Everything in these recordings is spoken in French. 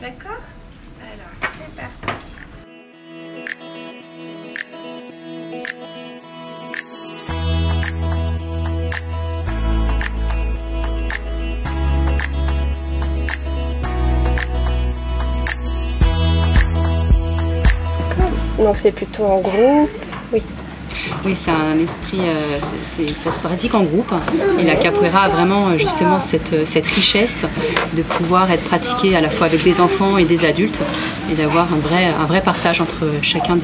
D'accord? Alors, c'est parti. Donc c'est plutôt en groupe, oui. Oui, c'est un esprit, ça se pratique en groupe. Et la capoeira a vraiment justement cette richesse de pouvoir être pratiquée à la fois avec des enfants et des adultes et d'avoir un vrai partage entre chacun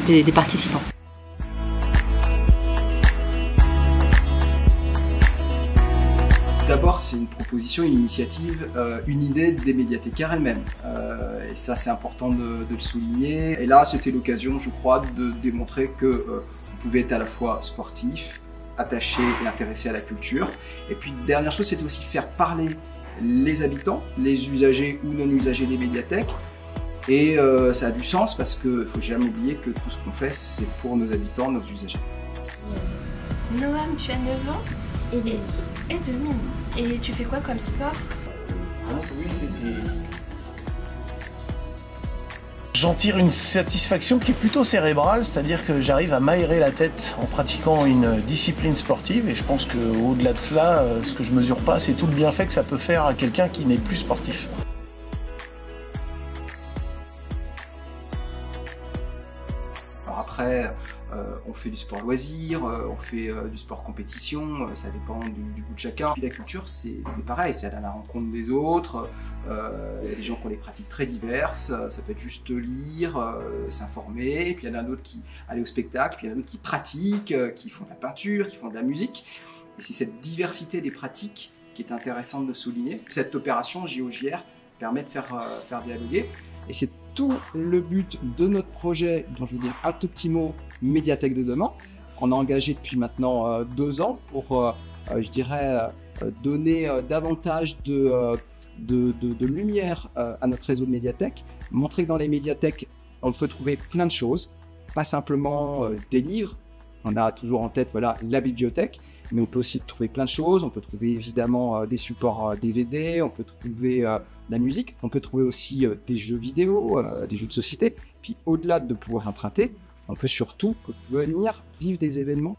des participants. D'abord, c'est une proposition, une initiative, une idée des médiathécaires elles-mêmes. Et ça, c'est important de le souligner. Et là, c'était l'occasion, je crois, de démontrer que vous pouvez être à la fois sportif, attaché et intéressé à la culture. Et puis, dernière chose, c'était aussi faire parler les habitants, les usagers ou non-usagers des médiathèques. Et ça a du sens parce qu'il ne faut jamais oublier que tout ce qu'on fait, c'est pour nos habitants, nos usagers. Noam, tu as 9 ans et demi. Et tu fais quoi comme sport? Oui, c'était... J'en tire une satisfaction qui est plutôt cérébrale, c'est-à-dire que j'arrive à m'aérer la tête en pratiquant une discipline sportive et je pense qu'au-delà de cela, ce que je mesure pas, c'est tout le bienfait que ça peut faire à quelqu'un qui n'est plus sportif. Alors après, on fait du sport loisir, on fait du sport compétition, ça dépend du goût de chacun. Puis la culture, c'est pareil, c'est à la rencontre des autres, il y a des gens qui ont des pratiques très diverses, ça peut être juste lire, s'informer, puis il y en a d'autres qui allent au spectacle, puis il y en a d'autres qui pratiquent, qui font de la peinture, qui font de la musique. Et c'est cette diversité des pratiques qui est intéressante de souligner. Cette opération JOJR permet de faire dialoguer. Et c'est tout le but de notre projet, dont je veux dire un tout petit mot, Médiathèque de demain. On a engagé depuis maintenant 2 ans pour, je dirais, donner davantage de lumière à notre réseau de médiathèques, montrer que dans les médiathèques, on peut trouver plein de choses, pas simplement des livres. On a toujours en tête voilà, la bibliothèque, mais on peut aussi trouver plein de choses. On peut trouver évidemment des supports DVD, on peut trouver la musique, on peut trouver aussi des jeux vidéo, des jeux de société. Puis au-delà de pouvoir emprunter, on peut surtout venir vivre des événements